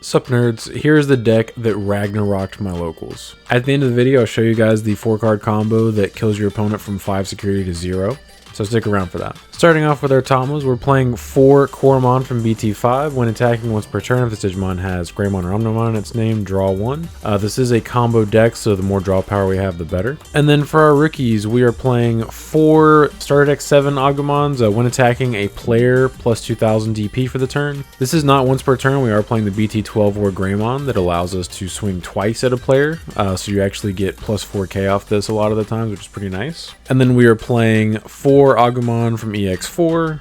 Sup nerds, here's the deck that Ragnaroked my locals. At the end of the video, I'll show you guys the 4-card combo that kills your opponent from 5 security to 0. So stick around for that. Starting off with our Tamos, we're playing 4 Coromon from BT5. When attacking once per turn, if this Digimon has Greymon or Omnimon in its name, draw 1. This is a combo deck, so the more draw power we have, the better. And then for our rookies, we are playing 4 Starter Deck 7 Agumons. When attacking a player, plus 2000 DP for the turn. This is not once per turn. We are playing the BT12 War Greymon that allows us to swing twice at a player. So you actually get plus 4k off this a lot of the times, which is pretty nice. And then we are playing 4 Agumon from EX4.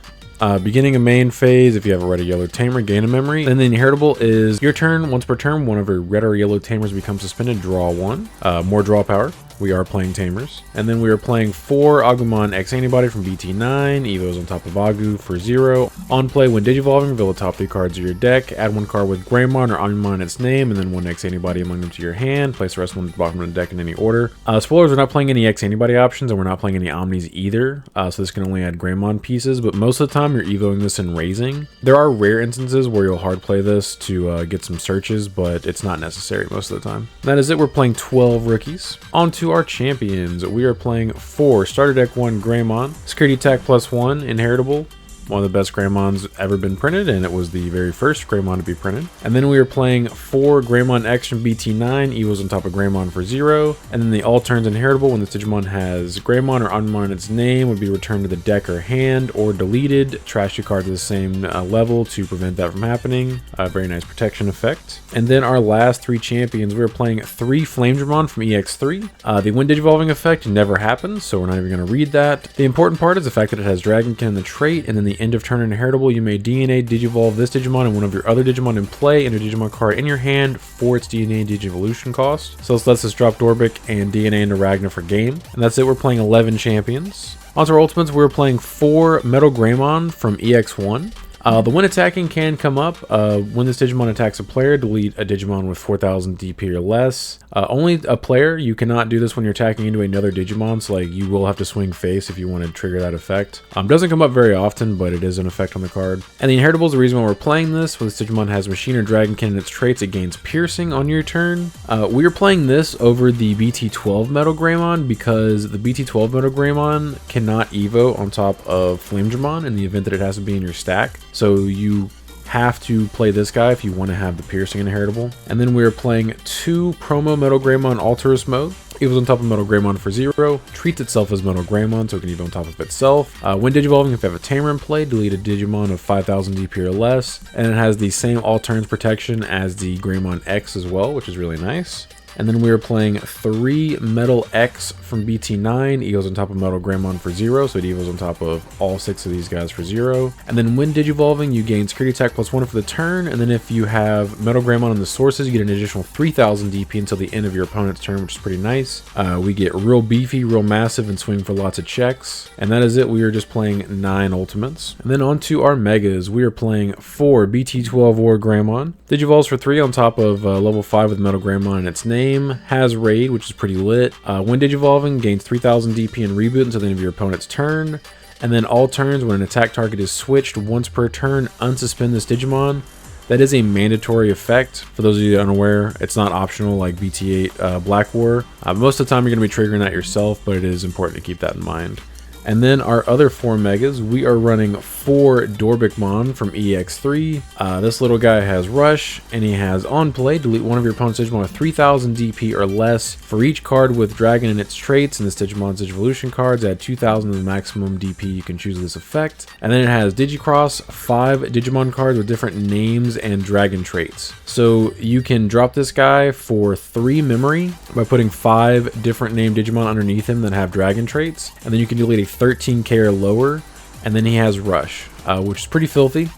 Beginning a main phase, if you have a red or yellow tamer, gain a memory. Then the inheritable is your turn, once per turn, one of your red or yellow tamers becomes suspended, draw 1. More draw power. We are playing tamers. And then we are playing 4 Agumon X Antibody from BT9, Evos on top of Agu for 0. On play, when Digivolving, reveal the top 3 cards of your deck, add 1 card with Greymon or Omnimon in its name, and then 1 X Antibody among them to your hand, place the rest of them at the bottom of the deck in any order. Spoilers, we're not playing any X Antibody options, and we're not playing any Omnis either, so this can only add Greymon pieces, but most of the time you're Evoing this and raising. There are rare instances where you'll hard play this to get some searches, but it's not necessary most of the time. That is it, we're playing 12 rookies. On to our champions, we are playing 4 Starter Deck 1 Greymon, Security Attack +1, Inheritable. One of the best Greymons ever been printed, and it was the very first Greymon to be printed. And then we are playing 4 Greymon X from BT9, Evos on top of Greymon for 0. And then the all turns inheritable, when this Digimon has Greymon or Omnimon in its name, would be returned to the deck or hand, or deleted. Trash your card to the same level to prevent that from happening. Very nice protection effect. And then our last 3 champions, we are playing 3 Flamedramon from EX3. The when Digivolving effect never happens, so we're not even going to read that. The important part is the fact that it has Dragonkin in the trait, and then the end of turn inheritable, you may DNA Digivolve this Digimon and one of your other Digimon in play and a Digimon card in your hand for its DNA Digivolution cost. So this lets us drop Dorbick and DNA into Ragna for game. And that's it, we're playing 11 champions. On to our ultimates, we're playing 4 Metal Greymon from EX1. The when attacking can come up. When this Digimon attacks a player, delete a Digimon with 4000 DP or less. Only a player. You cannot do this when you're attacking into another Digimon, so like you will have to swing face if you want to trigger that effect. Doesn't come up very often, but it is an effect on the card. And the inheritable is the reason why we're playing this. When this Digimon has Machine or Dragonkin in its traits, it gains Piercing on your turn. We are playing this over the BT12 Metal Greymon because the BT12 Metal Greymon cannot Evo on top of Flamedramon in the event that it has to be in your stack. So you have to play this guy if you want to have the Piercing inheritable. And then we're playing 2 Promo Metal Greymon Alterous Mode. Evos on top of Metal Greymon for 0. Treats itself as Metal Greymon, so it can Evo on top of itself. When Digivolving, if you have a Tamer in play, delete a Digimon of 5000 DP or less. And it has the same all turns protection as the Greymon X as well, which is really nice. And then we are playing 3 Metal X from BT9, Evos on top of Metal Greymon for 0, so it Evos on top of all 6 of these guys for 0. And then when Digivolving, you gain Security Attack +1 for the turn, and then if you have Metal Greymon on the sources, you get an additional 3000 DP until the end of your opponent's turn, which is pretty nice. We get real beefy, real massive, and swing for lots of checks. And that is it, we are just playing 9 ultimates. And then on to our megas, we are playing 4 BT12 War Greymon, Digivolves for 3 on top of level 5 with Metal Greymon in its name. Has Raid, which is pretty lit. When Digivolving, gains 3000 DP and reboot until the end of your opponent's turn. And then all turns, when an attack target is switched once per turn, unsuspend this Digimon. That is a mandatory effect. For those of you unaware, it's not optional like BT8 Black War. Most of the time you're going to be triggering that yourself, but it is important to keep that in mind. And then our other 4 megas, we are running 4 Dorbickmon from EX3. This little guy has Rush, and he has on play, delete one of your opponent's Digimon with 3000 DP or less for each card with Dragon in its traits, and this Digimon's Digivolution cards add 2000 to the maximum DP you can choose this effect. And then it has Digicross, 5 Digimon cards with different names and Dragon traits. So you can drop this guy for 3 memory by putting 5 different named Digimon underneath him that have Dragon traits, and then you can delete a 13k or lower, and then he has Rush, which is pretty filthy.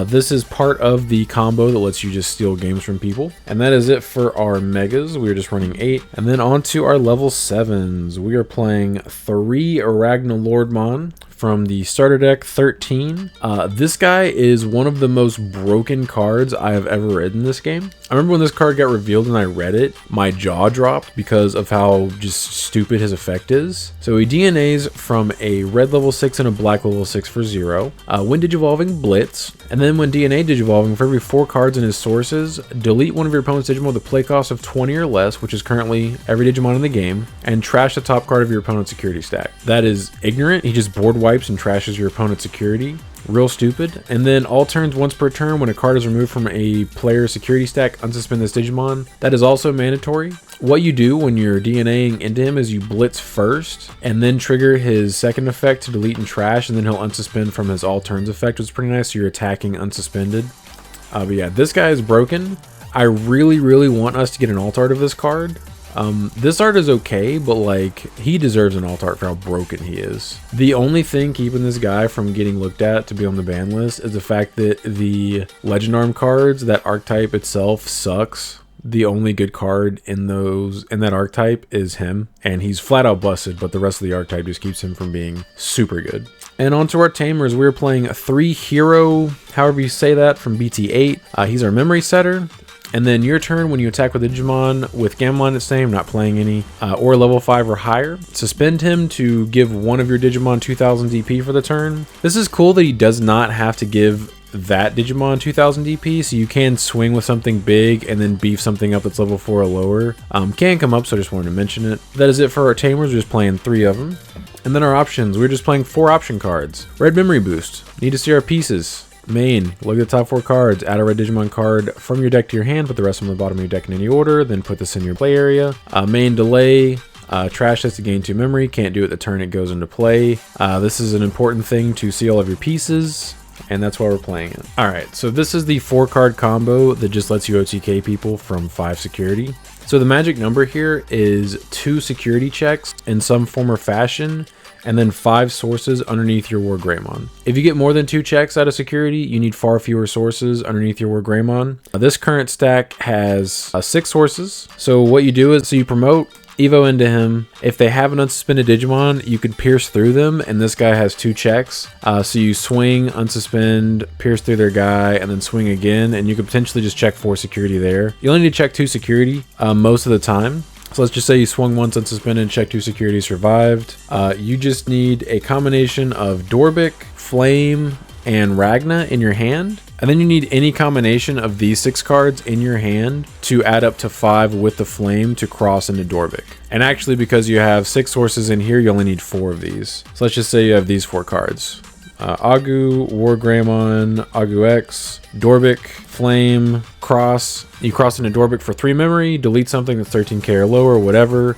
This is part of the combo that lets you just steal games from people. And that is it for our megas. We're just running 8. And then on to our level 7s. We are playing 3 RagnaLoardmon from the starter deck 13. This guy is one of the most broken cards I have ever read in this game. I remember when this card got revealed and I read it, my jaw dropped because of how just stupid his effect is. So he DNAs from a red level 6 and a black level 6 for 0. When Digivolving, Blitz. And then when DNA Digivolving, for every 4 cards in his sources, delete one of your opponent's Digimon with a play cost of 20 or less, which is currently every Digimon in the game, and trash the top card of your opponent's security stack. That is ignorant. He just board wipes and trashes your opponent's security. Real stupid. And then all turns once per turn, when a card is removed from a player's security stack, unsuspend this Digimon. That is also mandatory. What you do when you're DNAing into him is you blitz first and then trigger his second effect to delete and trash, and then he'll unsuspend from his all turns effect, which is pretty nice, so you're attacking unsuspended. But yeah, this guy is broken. I really want us to get an alt art of this card. This art is okay, but like, he deserves an alt art for how broken he is. The only thing keeping this guy from getting looked at to be on the ban list is the fact that the Legend Arm cards, that archetype itself sucks. The only good card in that archetype is him, and he's flat out busted, but the rest of the archetype just keeps him from being super good. And onto our tamers, we're playing a 3 hero, however you say that, from BT8. He's our memory setter. And then your turn, when you attack with a Digimon with Gamma on its name, not playing any, or level 5 or higher, suspend him to give one of your Digimon 2000 DP for the turn. This is cool that he does not have to give that Digimon 2000 DP, so you can swing with something big and then beef something up that's level 4 or lower. Can come up, so I just wanted to mention it. That is it for our tamers. We're just playing 3 of them. And then our options, we're just playing 4 option cards. Red Memory Boost. Need to see our pieces. Main, look at the top 4 cards, add a red Digimon card from your deck to your hand, put the rest on the bottom of your deck in any order, then put this in your play area. Main delay, trash this to gain 2 memory, can't do it the turn it goes into play. This is an important thing to see all of your pieces, and that's why we're playing it. Alright, so this is the 4 card combo that just lets you OTK people from 5 security. So the magic number here is 2 security checks in some form or fashion, and then 5 sources underneath your War Greymon. If you get more than 2 checks out of security, you need far fewer sources underneath your War Greymon. This current stack has 6 sources. So what you do is, you promote Evo into him. If they have an unsuspended Digimon, you could pierce through them, and this guy has 2 checks. So you swing, unsuspend, pierce through their guy, and then swing again, and you could potentially just check 4 security there. You only need to check 2 security most of the time. So let's just say you swung once unsuspended, check 2 security, survived. You just need a combination of Dorbick, Flame, and Ragna in your hand. And then you need any combination of these 6 cards in your hand to add up to 5 with the Flame to cross into Dorbick. And actually, because you have 6 sources in here, you only need 4 of these. So let's just say you have these 4 cards. Agu, War Greymon, Agu X, Dorbick, Flame, Cross. You cross into Dorbick for 3 memory, delete something that's 13k or lower, whatever.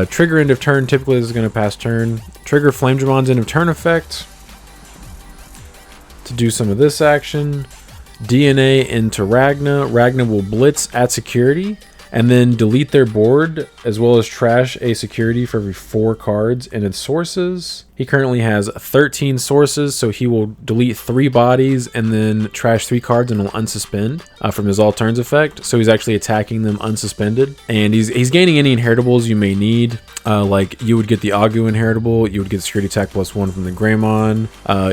Trigger end of turn, typically this is going to pass turn. Trigger Flamedramon's end of turn effect to do some of this action. DNA into Ragna. Ragna will blitz at security and then delete their board, as well as trash a security for every 4 cards in its sources. He currently has 13 sources, so he will delete 3 bodies and then trash 3 cards and will unsuspend from his all turns effect. So he's actually attacking them unsuspended, and he's gaining any inheritables you may need. Like you would get the Agu inheritable, you would get security attack +1 from the Greymon,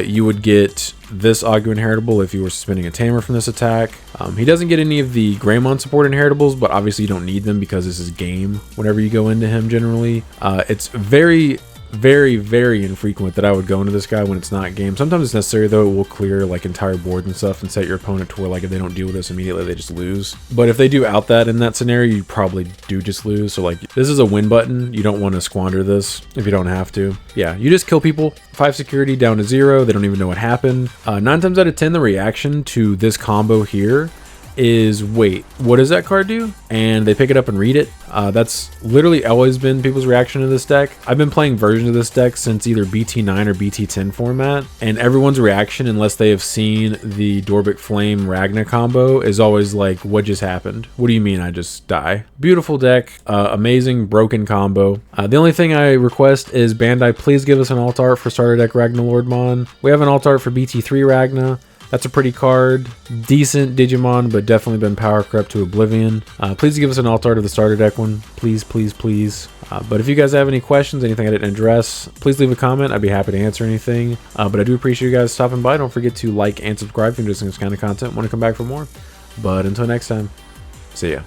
you would get this Agu inheritable if you were suspending a tamer from this attack. He doesn't get any of the Greymon support inheritables, but obviously you don't need them because this is game whenever you go into him generally. It's very infrequent that I would go into this guy when it's not game. Sometimes it's necessary though. It will clear like entire boards and stuff and set your opponent to where like if they don't deal with this immediately, they just lose. But if they do out that in that scenario, you probably do just lose. So like this is a win button. You don't want to squander this if you don't have to. Yeah, you just kill people. 5 security down to 0. They don't even know what happened. 9 times out of 10, the reaction to this combo here is, wait, what does that card do? And they pick it up and read it. That's literally always been people's reaction to this deck. I've been playing versions of this deck since either BT9 or BT10 format, and everyone's reaction, unless they have seen the Dorbick Flame Ragna combo, is always like, what just happened? What do you mean I just die? Beautiful deck, amazing broken combo. The only thing I request is Bandai, please give us an alt art for starter deck RagnaLoardmon. We have an alt art for BT3 Ragna. That's a pretty card. Decent Digimon, but definitely been power crept to oblivion. Please give us an alt art of the starter deck one. Please, please, please. But if you guys have any questions, anything I didn't address, please leave a comment. I'd be happy to answer anything. But I do appreciate you guys stopping by. Don't forget to like and subscribe if you're interested in this kind of content. Want to come back for more. But until next time, see ya.